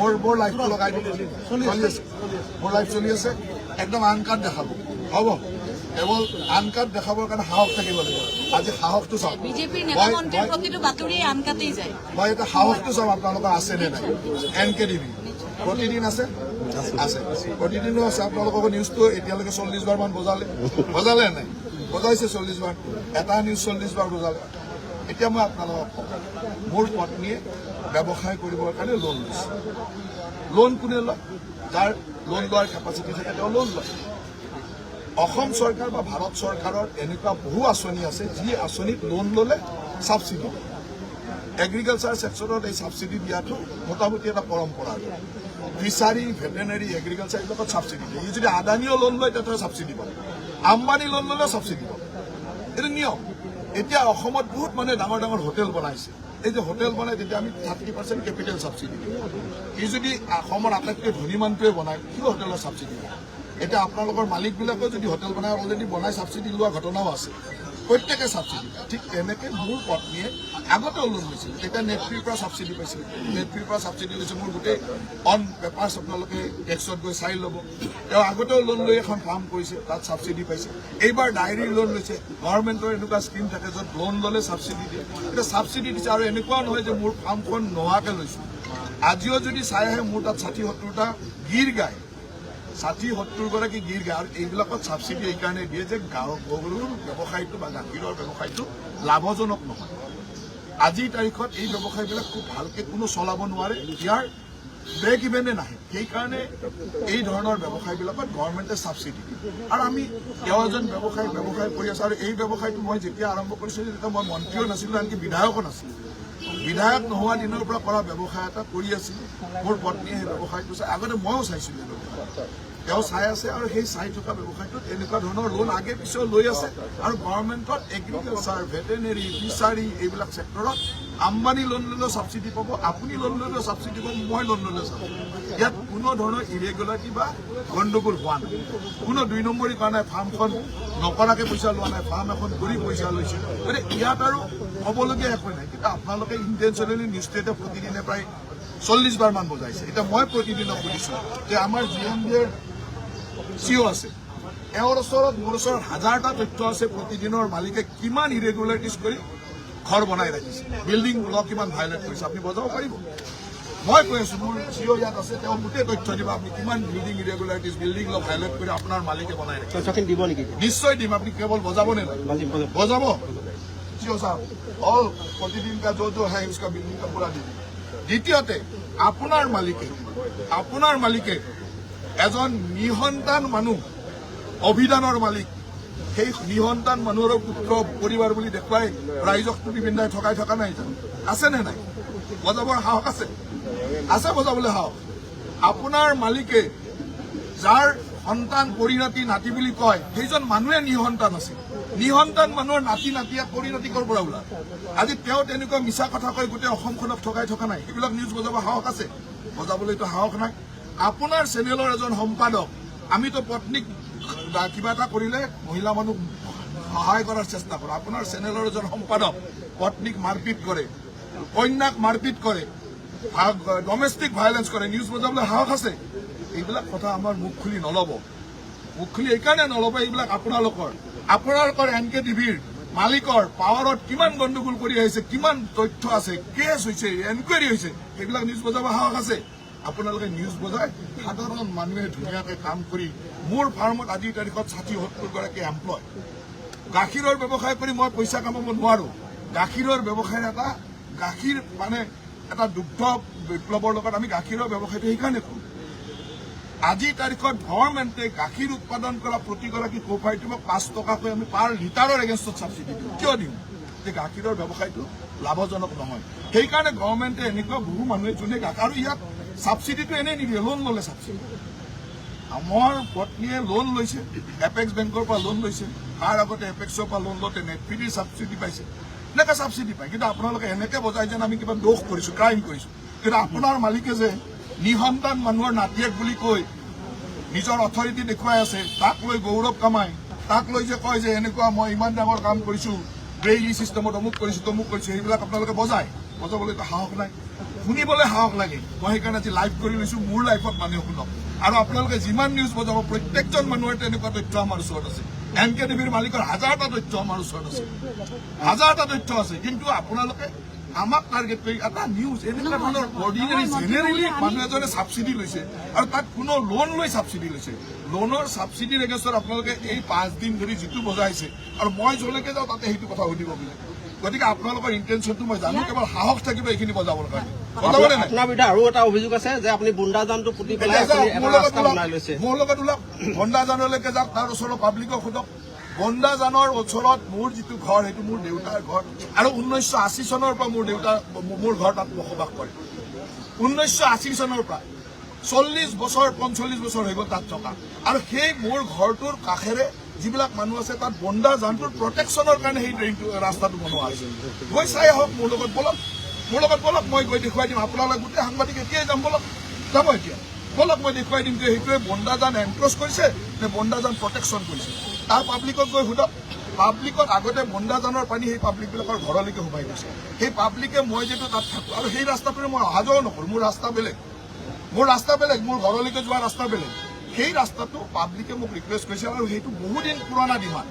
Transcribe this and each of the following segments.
মোৰ লাইফটো লগাই দিলে চলি আছে মোৰ লাইফ চলি আছে একদম আন কাৰ্ড দেখাব হ'ব কেৱল আন কাৰ্ড দেখাবৰ কাৰণে সাহস থাকিব লাগিব আজি সাহসটো চাওক বিজেপিৰ নেতা মন্ত্ৰীৰ প্ৰতিটো বাতৰি আন কাটেই যায় মই এটা সাহসটো চাওক আপোনালোকৰ আছে নে নাই NKTV প্ৰতিদিন আছে আছে প্ৰতিদিনো আছে আপোনালোকৰ নিউজটো এতিয়ালৈকে 40 বাৰ মান বজালে নাই বজাইছে 40 বাৰ এটা নিউজ 40 বাৰ বজালে এতিয়া মই আপোনালোকক মোৰ পত্নীয়ে ব্যৱসায় কৰিবৰ কাৰণে লোন লৈছে লোন কোনে লয় যাৰ লোন লোৱাৰ কেপাচিটি থাকে তেওঁ লোন লয় অসম চৰকাৰ বা ভাৰত চৰকাৰৰ এনেকুৱা বহু আঁচনি আছে যি আঁচনিত লোন ল'লে ছাবচিডি এগ্ৰিকালচাৰ ছেক্টৰত এই ছাবচিডি দিয়াটো মোটামুটি এটা পৰম্পৰা ফিচাৰী ভেটেনেৰী এগ্ৰিকালচাৰ এইবিলাকত ছাবচিডি দিয়ে যদি আদানীও লোন লয় তেতিয়া ছাবচিডি পাব আম্বানী লোন ল'লেও ছাবচিডি পাব এইটো নিয়ম এতিয়া অসমত বহুত মানুহে ডাঙৰ ডাঙৰ হোটেল বনাইছে এই যে হোটেল বনাই তেতিয়া আমি 30% কেপিটেল ছাবচিডি দিওঁ ই যদি অসমৰ আটাইতকৈ ধনী মানুহটোৱে বনায় কি হোটেলৰ ছাবচিডি দিয়ে এতিয়া আপোনালোকৰ মালিকবিলাকেও যদি হোটেল বনাই অলৰেডি বনাই ছাবচিডি লোৱা ঘটনাও আছে প্ৰত্যেকে ছাবচিডি ঠিক তেনেকৈ মোৰ পত্নীয়ে আগতেও লোন লৈছিল তেতিয়া নেটফ্ৰীৰ পৰা ছাবচিডি পাইছিল নেটফ্ৰীৰ পৰা ছাবচিডি লৈছে মোৰ গোটেই অন পেপাৰ্ছ আপোনালোকে টেক্সত গৈ চাই ল'ব তেওঁ আগতেও লোন লৈ এখন ফাৰ্ম কৰিছে তাত ছাবচিডি পাইছে এইবাৰ ডায়েৰী লোন লৈছে গভৰ্ণমেণ্টৰ এনেকুৱা স্কিম থাকে য'ত লোন ল'লে ছাবচিডি দিয়ে এতিয়া ছাবচিডি দিছে আৰু এনেকুৱাও নহয় যে মোৰ ফাৰ্মখন নোহোৱাকৈ লৈছোঁ আজিও যদি চাই আহে মোৰ তাত 60-70টা গীৰ গায় 60-70 গৰাকী গীৰ গায় আৰু এইবিলাকত ছাবচিডি এইকাৰণে দিয়ে যে গৰুৰ ব্যৱসায়টো বা গাখীৰৰ ব্যৱসায়টো লাভজনক নহয় আজিৰ তাৰিখত এই ব্যৱসায়বিলাক খুব ভালকৈ কোনো চলাব নোৱাৰে ইয়াৰ ব্ৰেক ইভেনে নাহে সেইকাৰণে এই ধৰণৰ ব্যৱসায়বিলাকত গভৰ্ণমেণ্টে ছাবচিডি দিয়ে আৰু আমি কেইবাজন ব্যৱসায় কৰি আছোঁ আৰু এই ব্যৱসায়টো মই যেতিয়া আৰম্ভ কৰিছিলোঁ তেতিয়া মই মন্ত্ৰীও নাছিলোঁ আনকি বিধায়কো নাছিলোঁ বিধায়ক নোহোৱা দিনৰ পৰা কৰা ব্যৱসায় এটা কৰি আছিলোঁ মোৰ পত্নীয়ে সেই ব্যৱসায়টো চাই আগতে ময়ো চাইছিলোঁ তেওঁ চাই আছে আৰু সেই চাই থকা ব্যৱসায়টোত এনেকুৱা ধৰণৰ লোন আগে পিছেও লৈ আছে আৰু গভৰ্ণমেণ্টত এগ্ৰিকালচাৰ ভেটেনেৰী ফিচাৰী এইবিলাক ছেক্টৰত আম্বানী লোন ল'লেও ছাবচিডি পাব আপুনি লোন ল'লেও ছাবচিডি পাব মই লোন ল'লেও ছাবচিডি ইয়াত কোনো ধৰণৰ ইৰেগুলাৰিটি বা গণ্ডগোল হোৱা নাই কোনো 2 নম্বৰী কৰা নাই ফাৰ্মখন নকৰাকৈ পইচা লোৱা নাই ফাৰ্ম এখন কৰি পইচা লৈছে গতিকে ইয়াত আৰু ক'বলগীয়া একো নাই কিন্তু আপোনালোকে ইণ্টেনশ্যনেলি নিউজটো এতিয়া প্ৰতিদিনে প্ৰায় 40 বাৰ মান বজাইছে এতিয়া মই প্ৰতিদিনক সুধিছোঁ যে আমাৰ GMBৰ CEO আছে এওঁৰ ওচৰত মোৰ ওচৰত 1000টা তথ্য আছে প্ৰতিদিনৰ মালিকে কিমান ইৰেগুলাৰিটিজ কৰি ঘৰ বনাই ৰাখিছে বিল্ডিং ল কিমান ভাইলেট কৰিছে আপুনি বজাব পাৰিব মই কৈ আছোঁ মোৰ CEO ইয়াত আছে তেওঁ গোটেই তথ্য দিব আপুনি কিমান বিল্ডিং ইৰেগুলাৰিটিজ বিল্ডিং ল ভাইলেট কৰি আপোনাৰ মালিকে বনাই ৰাখিছে দিব নেকি নিশ্চয় দিম আপুনি কেৱল বজাব নে বজাব CEO साहब অল প্ৰতিদিন কা जो है उसका बिल्डिंग का पूरा दिन দ্বিতীয়তে আপোনাৰ মালিকে এজন নিসন্তান মানুহ অভিধানৰ মালিক সেই নিসন্তান মানুহৰ পুত্ৰ পৰিবাৰ বুলি দেখুৱাই ৰাইজক টুপি পিন্ধাই ঠকাই থকা নাই জানো আছে নে নাই বজাবৰ সাহস আছে বজাবলৈ সাহস আপোনাৰ মালিকে যাৰ সন্তান পৰিণতি নাতি বুলি কয় সেইজন মানুহে নিসন্তান আছিল নিসন্তান মানুহৰ নাতিয়ে পৰিণতি ক'ৰ পৰা ওলাল আজি তেওঁ তেনেকুৱা মিছা কথা কৈ গোটেই অসমখনক ঠকাই থকা নাই সেইবিলাক নিউজ বজাব সাহস আছে বজাবলৈতো সাহস নাই আপোনাৰ চেনেলৰ এজন সম্পাদক আমিতো পত্নীক কিবা এটা কৰিলে মহিলা মানুহ সহায় কৰাৰ চেষ্টা কৰোঁ আপোনাৰ চেনেলৰ এজন সম্পাদক পত্নীক মাৰপিট কৰে কন্যাক মাৰপিট কৰে ডমেষ্টিক ভাইলেন্স কৰে নিউজ বজাবলৈ সাহস আছে এইবিলাক কথা আমাৰ মুখ খুলি নল'ব মুখ খুলি এইকাৰণে নল'ব এইবিলাক আপোনালোকৰ NKTVৰ মালিকৰ পাৱাৰত কিমান গণ্ডগোল কৰি আহিছে কিমান তথ্য আছে কেছ হৈছে এনকুৱাৰী হৈছে সেইবিলাক নিউজ বজাব সাহস আছে আপোনালোকে নিউজ বজাই সাধাৰণ মানুহে ধুনীয়াকৈ কাম কৰি মোৰ ফাৰ্মত আজিৰ তাৰিখত 60-70 গৰাকী এমপ্লয় গাখীৰৰ ব্যৱসায় কৰি মই পইচা কামাব নোৱাৰোঁ গাখীৰৰ ব্যৱসায়ৰ গাখীৰ মানে এটা দুগ্ধ বিপ্লৱৰ লগত আমি গাখীৰৰ ব্যৱসায়টো সেইকাৰণে কৰোঁ আজিৰ তাৰিখত গভৰ্ণমেণ্টে গাখীৰ উৎপাদন কৰা প্ৰতিগৰাকী কোঅপাৰেটিভক 5 টকাকৈ আমি পাৰ লিটাৰৰ এগেইনষ্টত ছাবচিডি দিওঁ কিয় দিওঁ যে গাখীৰৰ ব্যৱসায়টো লাভজনক নহয় সেইকাৰণে গভৰ্ণমেণ্টে এনেকুৱা বহু মানুহে যোনে আৰু ইয়াত ছাবচিডিটো এনেই নিদিয়ে লোন ল'লে ছাবচিডি আমাৰ পত্নীয়ে লোন লৈছে এপেক্স বেংকৰ পৰা লোন লৈছে তাৰ আগতে এপেক্সৰ পৰা লোন লওঁতে নেটফ্ৰীৰ ছাবচিডি পাইছে এনেকৈ ছাবচিডি পায় কিন্তু আপোনালোকে এনেকৈ বজাই যেন আমি কিবা দোষ কৰিছোঁ ক্ৰাইম কৰিছোঁ কিন্তু আপোনাৰ মালিকে যে নিসন্তান মানুহৰ নাতিয়েক বুলি কৈ নিজৰ অথৰিটি দেখুৱাই আছে তাক লৈ গৌৰৱ কামাই তাক লৈ যে কয় যে এনেকুৱা মই ইমান ডাঙৰ কাম কৰিছোঁ ব্ৰেইলি ছিষ্টেমত অমুক কৰিছোঁ তমুক কৰিছোঁ সেইবিলাক আপোনালোকে বজাবলৈতো সাহস নাই শুনিবলৈ সাহস লাগে মই সেইকাৰণে আজি লাইভ কৰি লৈছো মোৰ লাইফত মানুহে শুনক আৰু আপোনালোকে যিমান নিউজ বজাব প্ৰত্যেকজন মানুহৰ তেনেকুৱা তথ্য আমাৰ ওচৰত আছে NKTVৰ মালিকৰ হাজাৰটা তথ্য আমাৰ ওচৰত আছে হাজাৰটা তথ্য আছে কিন্তু আপোনালোকে আমাক টাৰ্গেট কৰি এটা নিউজ এনেকুৱা ধৰণৰ অৰ্ডিনাৰী জেনেৰেলি মানুহ এজনে ছাবচিডি লৈছে আৰু তাত কোনো লোন লৈ ছাবচিডি লৈছে লোনৰ ছাবচিডিৰ এগেইনষ্টত আপোনালোকে এই 5 দিন ধৰি যিটো বজাইছে আৰু মই যলৈকে যাওঁ তাতে সেইটো কথা সুধিব বোলে গতিকে আপোনালোকৰ ইণ্টেনশ্যনটো মই জানো কেৱল সাহস থাকিব এইখিনি বজাবৰ কাৰণে বজাবনে নাই আপোনাৰ বিৰুদ্ধে আৰু এটা অভিযোগ আছে যে আপুনি বুন্দাজানটো পুতি পেলাই আপুনি এটা ৰাস্তা বনাই লৈছে মোৰ লগত ওলাওক বন্দাজানলৈকে যাওক তাৰ ওচৰৰ পাব্লিকক সোধক বন্দাজানৰ ওচৰত মোৰ যিটো ঘৰ সেইটো মোৰ দেউতাৰ ঘৰ আৰু 1980 চনৰ পৰা মোৰ ঘৰ তাত বসবাস কৰে 1980 চনৰ পৰা 40 বছৰ 45 বছৰ হৈ গ'ল তাত থকা আৰু সেই মোৰ ঘৰটোৰ কাষেৰে যিবিলাক মানুহ আছে তাত বন্দাজানটোৰ প্ৰটেকশ্যনৰ কাৰণে সেই ৰাস্তাটো বনোৱা হৈছে গৈ চাই আহক মোৰ লগত বলক মই গৈ দেখুৱাই দিম আপোনালোক গোটেই সাংবাদিক এতিয়াই যাম বলক যাব এতিয়া বলক মই দেখুৱাই দিম যে সেইটোৱে বন্দাজান এনক্ৰচ কৰিছে নে বন্দাজান প্ৰটেকশ্যন কৰিছে তাৰ পাব্লিকক গৈ সোধক পাব্লিকত আগতে বন্দাজানৰ পানী সেই পাব্লিকবিলাকৰ ঘৰলৈকে সোমাই গৈছে সেই পাব্লিকে মই যিটো তাত থাকোঁ আৰু সেই ৰাস্তাটোৰে মই অহা যোৱাও নকৰোঁ মোৰ ৰাস্তা বেলেগ মোৰ ঘৰলৈকে যোৱা ৰাস্তা বেলেগ সেই ৰাস্তাটো পাব্লিকে মোক ৰিকুৱেষ্ট কৰিছে আৰু সেইটো বহুদিন পুৰণা ডিমাণ্ড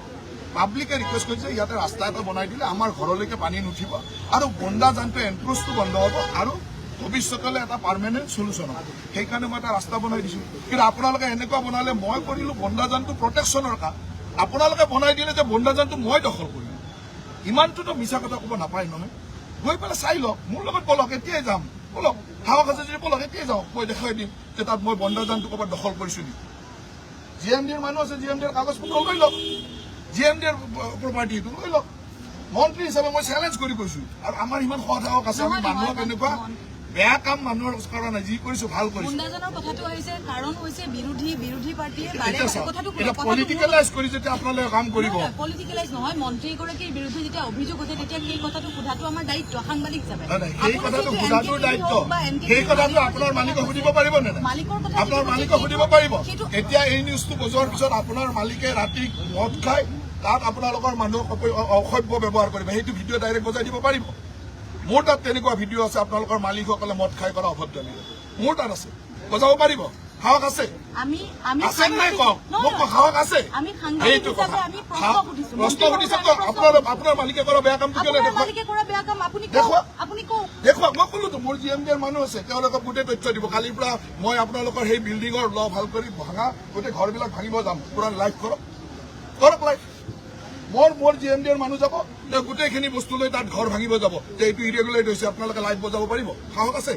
পাব্লিকে ৰিকুৱেষ্ট কৰিছে ইয়াতে ৰাস্তা এটা বনাই দিলে আমাৰ ঘৰলৈকে পানী নুঠিব আৰু বন্দাজানটো এনক্ৰচটো বন্ধ হ'ব আৰু ভৱিষ্যতলৈ এটা পাৰ্মানেণ্ট চলিউশ্যন হ'ব সেইকাৰণে মই এটা ৰাস্তা বনাই দিছোঁ কিন্তু আপোনালোকে এনেকুৱা বনালে মই কৰিলোঁ বন্দাজানটো প্ৰটেকশ্যনৰ কাম আপোনালোকে বনাই দিলে যে বন্দাজানটো মই দখল কৰিলোঁ ইমানটোতো মিছা কথা ক'ব নাপায় নহয় গৈ পেলাই চাই লওক মোৰ লগত বলক এতিয়াই যাম বলক সাহস আছে যদি বলক এতিয়াই যাওঁ মই দেখুৱাই দিম যে তাত মই বন্দাজানটো ক'ৰবাত দখল কৰিছোঁ নেকি GMDৰ মানুহ আছে GMDৰ কাগজ পত্ৰ লৈ লওক GMDৰ প্ৰপাৰ্টিটো লৈ লওক মন্ত্ৰী হিচাপে মই চেলেঞ্জ কৰি কৈছোঁ আৰু আমাৰ ইমান সাহস আছে আমি মানুহক এনেকুৱা বেয়া কাম মানুহৰ কৰা নাই যি কৰিছোঁ ভাল কৰিছোঁ বন্দাজানৰ কথাটো আহিছে কাৰণ হৈছে বিৰোধী পাৰ্টিয়ে বাৰে কথাটো এতিয়া পলিটিকেলাইজ কৰি যেতিয়া আপোনালোকে কাম কৰিব পলিটিকেলাইজ নহয় মন্ত্ৰীগৰাকীৰ বিৰুদ্ধে যেতিয়া অভিযোগ উঠে তেতিয়া সেই কথাটো সোধাটো আমাৰ দায়িত্ব সাংবাদিক হিচাপে সেই কথাটো সোধাটোৰ দায়িত্ব সেই কথাটো আপোনাৰ মালিকক সুধিব পাৰিব নে আপোনাৰ মালিকক সুধিব পাৰিব এতিয়া এই নিউজটো বজোৱাৰ পিছত আপোনাৰ মালিকে ৰাতি মদ খাই তাত আপোনালোকৰ মানুহক অসভ্য ব্যৱহাৰ কৰিব সেইটো ভিডিঅ' ডাইৰেক্ট বজাই দিব পাৰিব মোৰ তাত তেনেকুৱা ভিডিঅ' আছে আপোনালোকৰ মালিকসকলে মদ খাই কৰা অভদ্ৰামী মোৰ তাত আছে বজাব পাৰিব সাহস আছে আছে নাই কওক মোক সাহস আছে সেইটো কথা প্ৰশ্ন সুধিছে আপোনাৰ মালিকে কৰা বেয়া কামটো কেলে দেখুৱাওক মই ক'লোতো মোৰ GMDৰ মানুহ আছে তেওঁলোকক গোটেই তথ্য দিব কালিৰ পৰা মই আপোনালোকৰ সেই বিল্ডিঙৰ ল ভাল কৰি ভাঙা গোটেই ঘৰবিলাক ভাঙিব যাম পুৰা লাইভ কৰক লাইভ মোৰ GMDৰ মানুহ যাব গোটেইখিনি বস্তু লৈ তাত ঘৰ ভাঙিব যাব যে এইটো ইৰেগুলেট হৈছে আপোনালোকে লাইভ বজাব পাৰিব সাহস আছে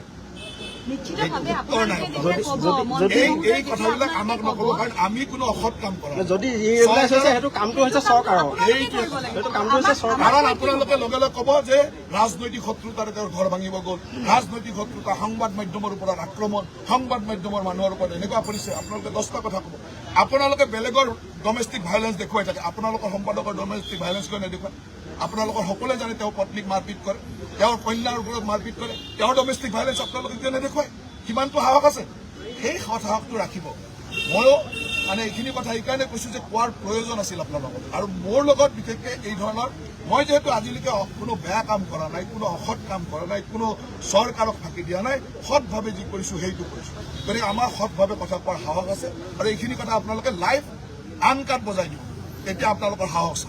এই কথাবিলাক আমাক নক'ব কাৰণ আমি কোনো অসৎ কাম কৰা যদি সেইটো কামটো হৈছে চৰকাৰৰ কাৰণ আপোনালোকে লগে লগে ক'ব যে ৰাজনৈতিক শত্ৰুতাৰে তেওঁৰ ঘৰ ভাঙিব গ'ল ৰাজনৈতিক শত্ৰুতা সংবাদ মাধ্যমৰ ওপৰত আক্ৰমণ সংবাদ মাধ্যমৰ মানুহৰ ওপৰত এনেকুৱা কৰিছে আপোনালোকে 10টা কথা ক'ব আপোনালোকে বেলেগৰ ডমেষ্টিক ভাইলেঞ্চ দেখুৱাই থাকে আপোনালোকৰ সম্পাদকৰ ডমেষ্টিক ভাইলেঞ্চ কিয় নেদেখুৱায় আপোনালোকৰ সকলোৱে জানে তেওঁ পত্নীক মাৰপিট কৰে তেওঁৰ কন্যাৰ ওপৰত মাৰপিট কৰে তেওঁৰ ডমেষ্টিক ভাইলেঞ্চ আপোনালোকে কিয় নেদেখুৱায় কিমানটো সাহস আছে সেই সাহসটো ৰাখিব ময়ো মানে এইখিনি কথা এইকাৰণে কৈছোঁ যে কোৱাৰ প্ৰয়োজন আছিল আপোনালোকক আৰু মোৰ লগত বিশেষকৈ এই ধৰণৰ মই যিহেতু আজিলৈকে কোনো বেয়া কাম কৰা নাই কোনো অসৎ কাম কৰা নাই কোনো চৰকাৰক ফাঁকি দিয়া নাই সৎভাৱে যি কৰিছোঁ সেইটো কৰিছোঁ গতিকে আমাৰ সৎভাৱে কথা কোৱাৰ সাহস আছে আৰু এইখিনি কথা আপোনালোকে লাইভ আনকাট বজাই দিব তেতিয়া আপোনালোকৰ সাহস আছে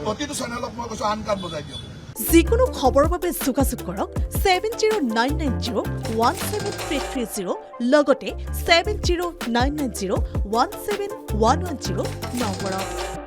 প্ৰতিটো চেনেলক মই কৈছোঁ আনকাট বজাই দিয়ক যিকোনো খবৰৰ বাবে যোগাযোগ কৰক 7099017330 লগতে 7099017110 নম্বৰত